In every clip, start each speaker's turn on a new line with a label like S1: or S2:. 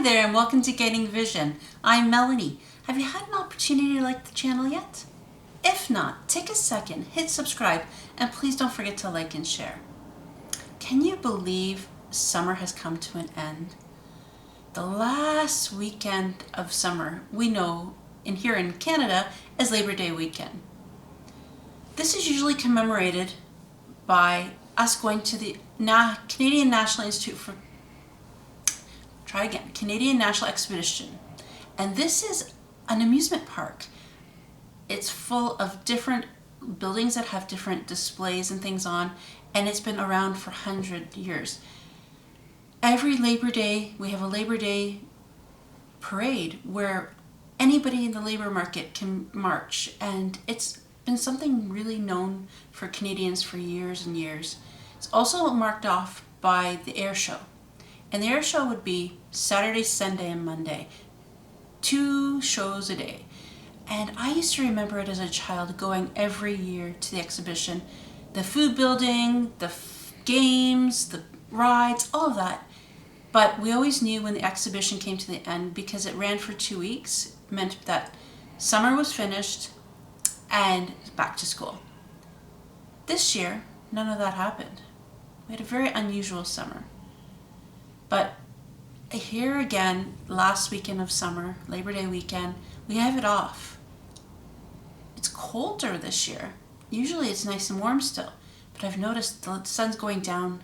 S1: Hi there and welcome to Gaining Vision. I'm Melanie. Have you had an opportunity to like the channel yet? If not, take a second, hit subscribe, and please don't forget to like and share. Can you believe summer has come to an end? The last weekend of summer we know here in Canada as Labor Day weekend. This is usually commemorated by us going to the Canadian National Institute for Canadian National Expedition. And this is an amusement park. It's full of different buildings that have different displays and things on, and it's been around for 100 years. Every Labor Day, we have a Labor Day parade where anybody in the labor market can march, and it's been something really known for Canadians for years and years. It's also marked off by the air show. And the air show would be Saturday, Sunday, and Monday. 2 shows a day. And I used to remember it as a child going every year to the exhibition. The food building, the games, the rides, all of that. But we always knew when the exhibition came to the end, because it ran for 2 weeks, meant that summer was finished and back to school. This year, none of that happened. We had a very unusual summer. But here again, last weekend of summer, Labor Day weekend, we have it off. It's colder this year. Usually it's nice and warm still, but I've noticed the sun's going down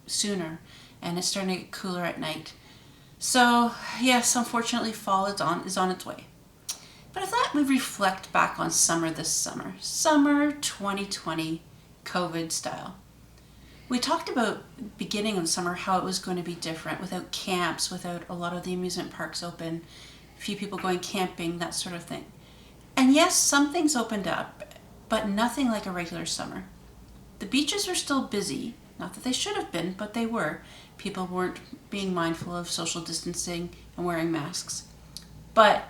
S1: sooner and it's starting to get cooler at night. So yes, unfortunately fall is on its way. But I thought we'd reflect back on summer this summer. Summer 2020, COVID style. We talked about beginning of summer how it was going to be different without camps, without a lot of the amusement parks open, a few people going camping, that sort of thing. And yes, some things opened up, but nothing like a regular summer. The beaches were still busy, not that they should have been, but they were. People weren't being mindful of social distancing and wearing masks. But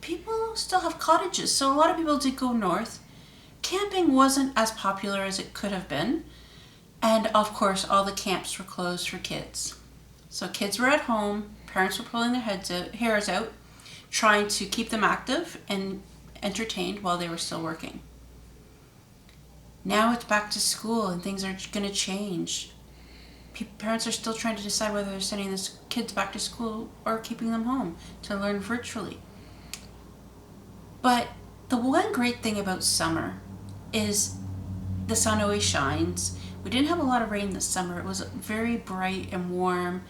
S1: people still have cottages, so a lot of people did go north. Camping wasn't as popular as it could have been. And of course, all the camps were closed for kids. So kids were at home, parents were pulling their hairs out, trying to keep them active and entertained while they were still working. Now it's back to school and things are going to change. Parents are still trying to decide whether they're sending their kids back to school or keeping them home to learn virtually. But the one great thing about summer is the sun always shines. We didn't have a lot of rain this summer. It was very bright and warm,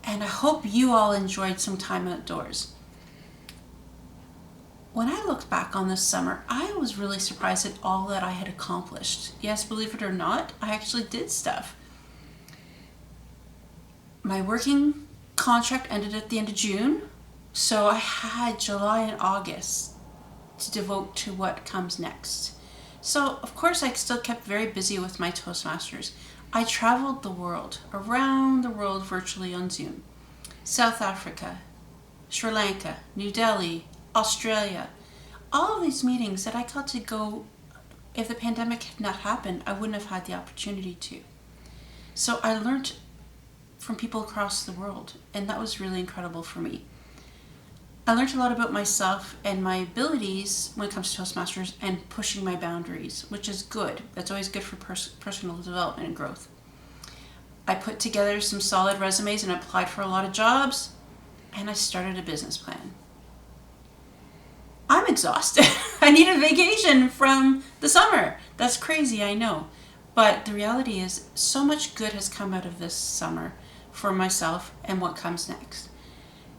S1: and I hope you all enjoyed some time outdoors. When I looked back on this summer, I was really surprised at all that I had accomplished. Yes, believe it or not, I actually did stuff. My working contract ended at the end of June, so I had July and August to devote to what comes next. So, of course, I still kept very busy with my Toastmasters. I traveled the world, around the world virtually on Zoom. South Africa, Sri Lanka, New Delhi, Australia. All of these meetings that I got to go, if the pandemic had not happened, I wouldn't have had the opportunity to. So I learned from people across the world, and that was really incredible for me. I learned a lot about myself and my abilities when it comes to Toastmasters and pushing my boundaries, which is good. That's always good for personal development and growth. I put together some solid resumes and applied for a lot of jobs, and I started a business plan. I'm exhausted. I need a vacation from the summer. That's crazy, I know. But the reality is so much good has come out of this summer for myself and what comes next.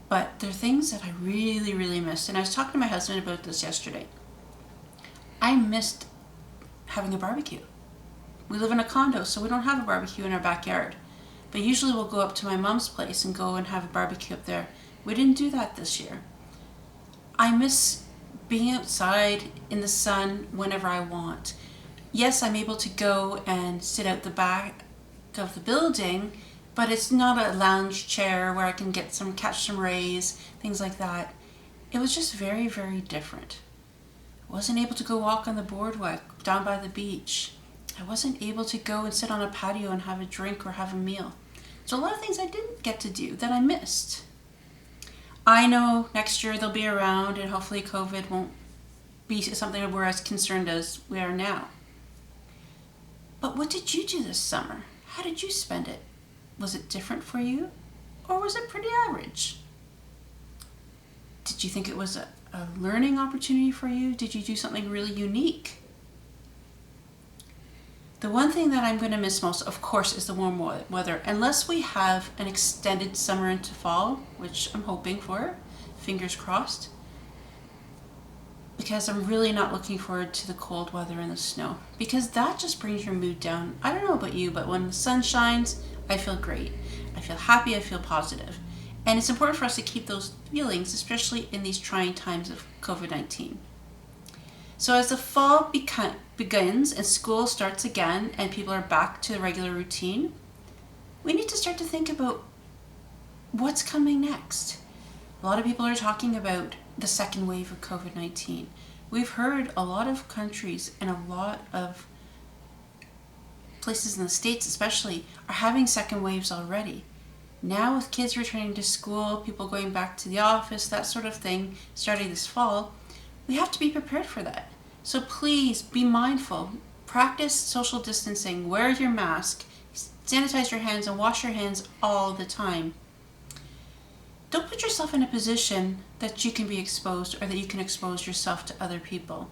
S1: But there are things that I really, really missed. And I was talking to my husband about this yesterday. I missed having a barbecue. We live in a condo, so we don't have a barbecue in our backyard. But usually we'll go up to my mom's place and go and have a barbecue up there. We didn't do that this year. I miss being outside in the sun whenever I want. Yes, I'm able to go and sit out the back of the building, but it's not a lounge chair where I can catch some rays, things like that. It was just very, very different. I wasn't able to go walk on the boardwalk down by the beach. I wasn't able to go and sit on a patio and have a drink or have a meal. So a lot of things I didn't get to do that I missed. I know next year they'll be around and hopefully COVID won't be something that we're as concerned as we are now. But what did you do this summer? How did you spend it? Was it different for you? Or was it pretty average? Did you think it was a learning opportunity for you? Did you do something really unique? The one thing that I'm going to miss most, of course, is the warm weather. Unless we have an extended summer into fall, which I'm hoping for, fingers crossed, because I'm really not looking forward to the cold weather and the snow, because that just brings your mood down. I don't know about you, but when the sun shines, I feel great. I feel happy, I feel positive. And it's important for us to keep those feelings, especially in these trying times of COVID-19. So as the fall begins and school starts again and people are back to the regular routine, we need to start to think about what's coming next. A lot of people are talking about the second wave of COVID-19. We've heard a lot of countries and a lot of places in the States especially are having second waves already. Now with kids returning to school, people going back to the office, that sort of thing, starting this fall, we have to be prepared for that. So please be mindful. Practice social distancing. Wear your mask. Sanitize your hands and wash your hands all the time. Don't put yourself in a position that you can be exposed or that you can expose yourself to other people.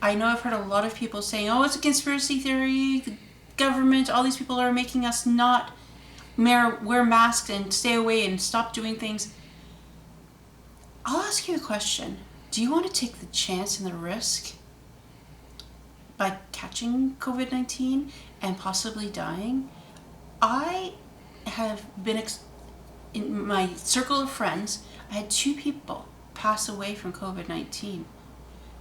S1: I know I've heard a lot of people saying, oh, it's a conspiracy theory, the government, all these people are making us not wear masks and stay away and stop doing things. I'll ask you a question. Do you want to take the chance and the risk by catching COVID-19 and possibly dying? I have been, in my circle of friends, I had 2 people pass away from COVID-19.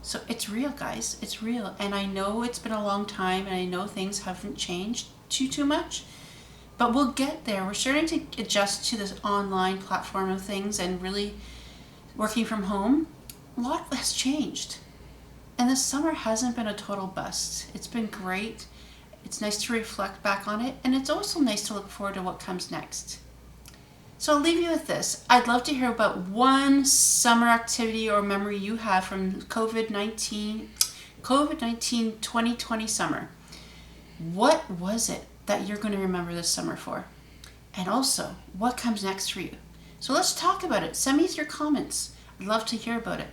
S1: So it's real, guys. It's real. And I know it's been a long time and I know things haven't changed too much. But we'll get there. We're starting to adjust to this online platform of things and really working from home. A lot has changed. And this summer hasn't been a total bust. It's been great. It's nice to reflect back on it. And it's also nice to look forward to what comes next. So I'll leave you with this. I'd love to hear about one summer activity or memory you have from COVID-19 2020 summer. What was it that you're going to remember this summer for? And also, what comes next for you? So let's talk about it. Send me your comments. I'd love to hear about it.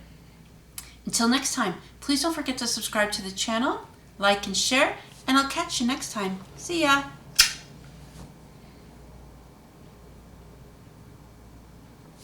S1: Until next time, please don't forget to subscribe to the channel, like and share, and I'll catch you next time. See ya!